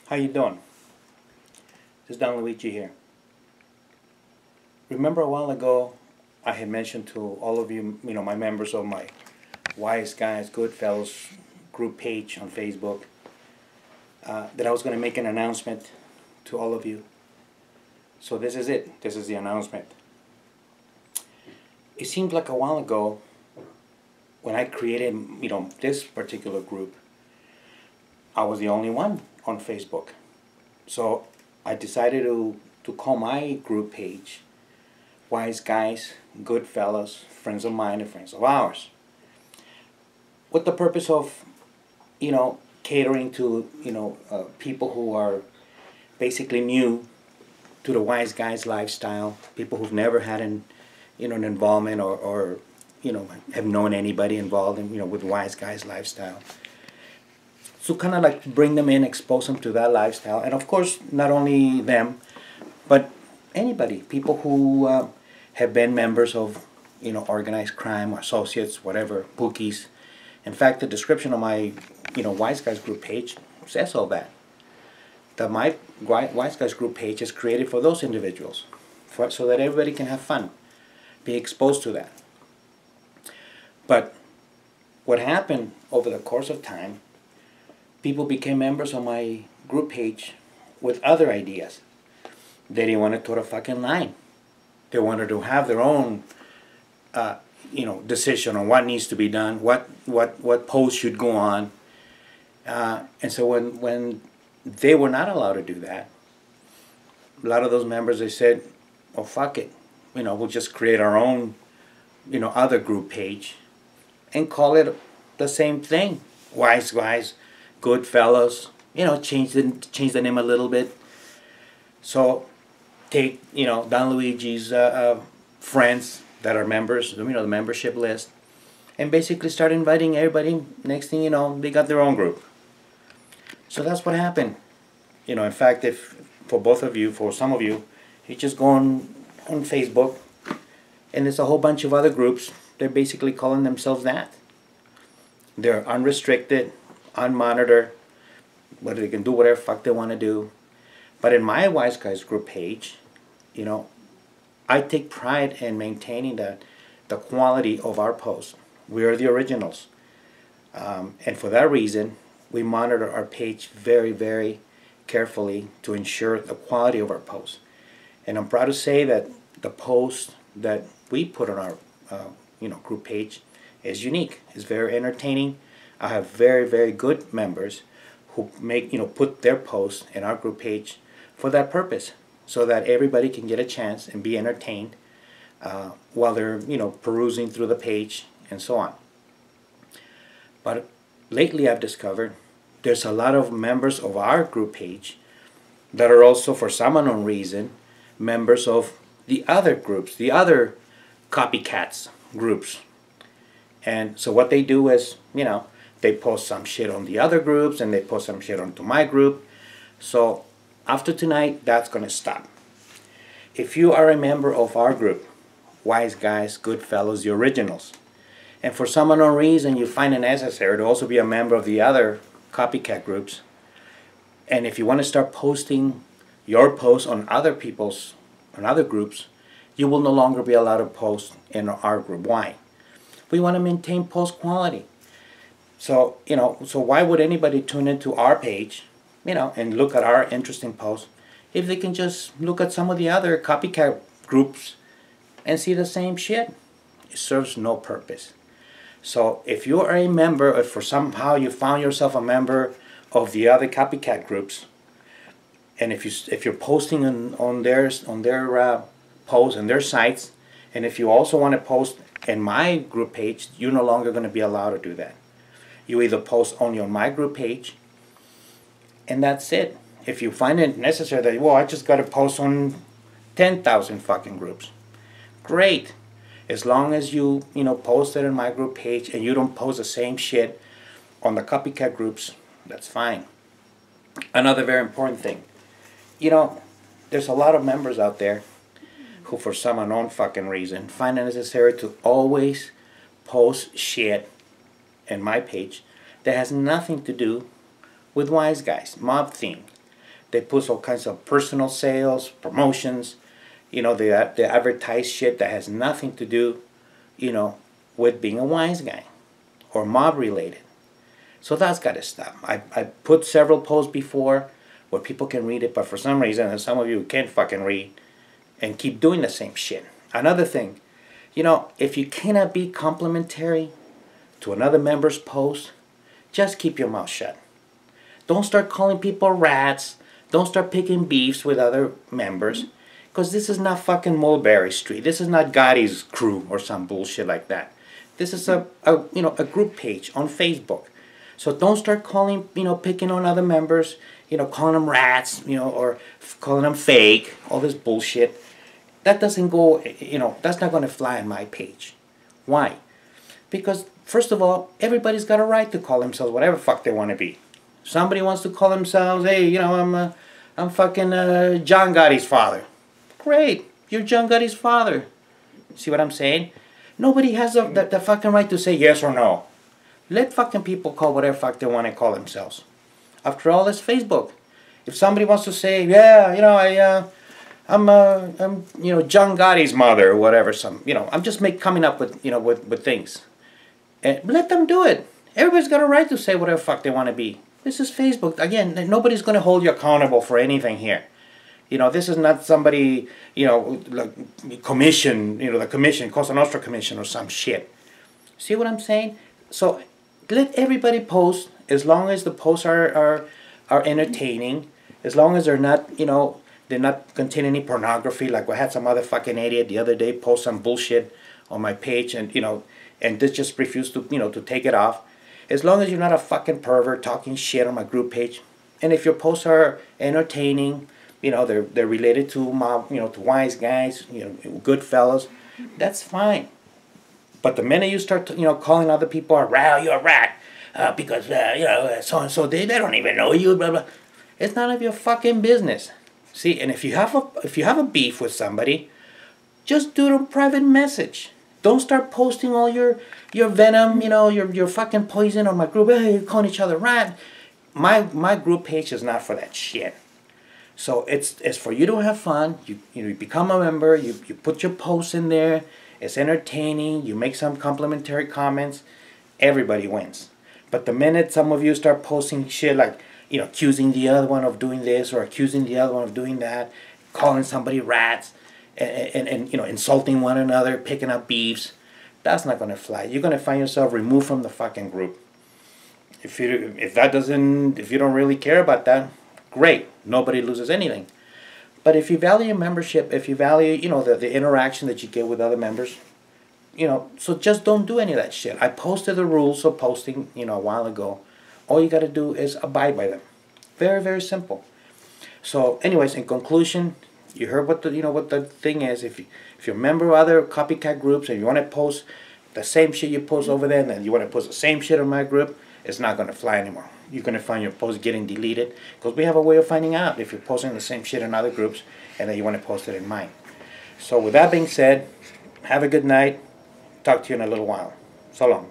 How you doing? This is Don Luigi here. Remember a while ago I had mentioned to all of you, my members of my Wise Guys, Goodfellas group page on Facebook, that I was going to make an announcement to all of you. So this is it. This is the announcement. It seemed like a while ago when I created, this particular group, I was the only one on Facebook. So I decided to call my group page Wise Guys, Goodfellas, Friends of Mine and Friends of Ours. With the purpose of, catering to, people who are basically new to the Wise Guys lifestyle, people who've never had an involvement or have known anybody involved in, with Wise Guys lifestyle. So kind of like bring them in, expose them to that lifestyle. And of course, not only them, but anybody, people who have been members of, organized crime, associates, whatever, bookies. In fact, the description of my, Wise Guys group page says all that. That my Wise Guys group page is created for those individuals, so that everybody can have fun, be exposed to that. But what happened over the course of time, people became members of my group page with other ideas. They didn't want to toe the fucking line. They wanted to have their own, decision on what needs to be done, what posts should go on. And so when they were not allowed to do that, a lot of those members, they said, well, fuck it. We'll just create our own, other group page and call it the same thing. Wise Guys, Goodfellas, change the name a little bit. So take, Don Luigi's friends that are members, the membership list, and basically start inviting everybody. Next thing you know, they got their own group. So that's what happened. In fact, if for some of you, you just go on Facebook, and there's a whole bunch of other groups. They're basically calling themselves that. They're unrestricted, unmonitored, whether they can do whatever fuck they want to do. But in my Wise Guys group page, I take pride in maintaining the quality of our posts. We are the originals. And for that reason, we monitor our page very, very carefully to ensure the quality of our posts. And I'm proud to say that the post that we put on our group page is unique. It's very entertaining. I have very, very good members who put their posts in our group page for that purpose, so that everybody can get a chance and be entertained while they're perusing through the page and so on. But lately I've discovered there's a lot of members of our group page that are also, for some unknown reason, members of the other groups, the other copycats groups. And so what they do is, they post some shit on the other groups and they post some shit onto my group. So after tonight, that's going to stop. If you are a member of our group, Wise Guys, Goodfellas, the originals, and for some unknown reason you find it necessary to also be a member of the other copycat groups, and if you want to start posting your posts on other groups, you will no longer be allowed to post in our group. Why? We want to maintain post quality. So, so why would anybody tune into our page, and look at our interesting posts if they can just look at some of the other copycat groups and see the same shit? It serves no purpose. So if you are a member, if for somehow you found yourself a member of the other copycat groups, and if you're posting on their posts and their sites, and if you also want to post in my group page, you're no longer going to be allowed to do that. You either post only on my group page, and that's it. If you find it necessary that, well, I just got to post on 10,000 fucking groups, great. As long as you, post it on my group page and you don't post the same shit on the copycat groups, that's fine. Another very important thing, there's a lot of members out there who, for some unknown fucking reason, find it necessary to always post shit in my page that has nothing to do with Wise Guys, mob theme. They post all kinds of personal sales, promotions. You know, they advertise shit that has nothing to do, you know, with being a wise guy or mob related. So that's got to stop. I put several posts before where people can read it, but for some reason, and some of you can't fucking read and keep doing the same shit. Another thing, you know, if you cannot be complimentary to another member's post, just keep your mouth shut. Don't start calling people rats. Don't start picking beefs with other members. Because this is not fucking Mulberry Street. This is not Gotti's crew or some bullshit like that. This is a group page on Facebook. So don't start calling, you know, picking on other members, you know, calling them rats, you know, or calling them fake, all this bullshit. That doesn't go, you know, that's not going to fly on my page. Why? Because, first of all, everybody's got a right to call themselves whatever fuck they want to be. Somebody wants to call themselves, hey, you know, I'm fucking John Gotti's father. Great, you're John Gotti's father. See what I'm saying? Nobody has the fucking right to say yes or no. Let fucking people call whatever fuck they want to call themselves. After all, it's Facebook. If somebody wants to say, yeah, you know, I'm you know, John Gotti's mother or whatever, you know, I'm just coming up with, you know, with things. And let them do it. Everybody's got a right to say whatever fuck they want to be. This is Facebook. Again, nobody's going to hold you accountable for anything here. You know, this is not somebody, you know, like commission, you know, the commission, Cosa Nostra commission or some shit. See what I'm saying? So let everybody post as long as the posts are entertaining, as long as they're not, you know, they're not containing any pornography. Like I had some other fucking idiot the other day post some bullshit on my page, and you know, and this just refused to, you know, to take it off. As long as you're not a fucking pervert talking shit on my group page, and if your posts are entertaining, you know, they're related to mob, you know, to wise guys, you know, Goodfellas, that's fine. But the minute you start, you know, calling other people a rat, you're a rat, because you know, so and so they don't even know you, blah blah. It's none of your fucking business. See, and if you have a beef with somebody, just do it a private message. Don't start posting all your venom, you know, your fucking poison on my group. Hey, you're calling each other rat. My group page is not for that shit. So it's for you to have fun. You become a member. You put your posts in there. It's entertaining. You make some complimentary comments. Everybody wins. But the minute some of you start posting shit like, you know, accusing the other one of doing this or accusing the other one of doing that, calling somebody rats, and you know, insulting one another, picking up beefs, that's not going to fly. You're going to find yourself removed from the fucking group. If you don't really care about that, great. Nobody loses anything. But if you value membership, if you value, you know, the interaction that you get with other members, you know, so just don't do any of that shit. I posted the rules of posting, you know, a while ago. All you got to do is abide by them. Very, very simple. So, anyways, in conclusion, you heard what the thing is. If you're a member of other copycat groups and you want to post the same shit you post over there, and then you want to post the same shit on my group, it's not going to fly anymore. You're going to find your post getting deleted, because we have a way of finding out if you're posting the same shit in other groups and then you want to post it in mine. So with that being said, have a good night. Talk to you in a little while. So long.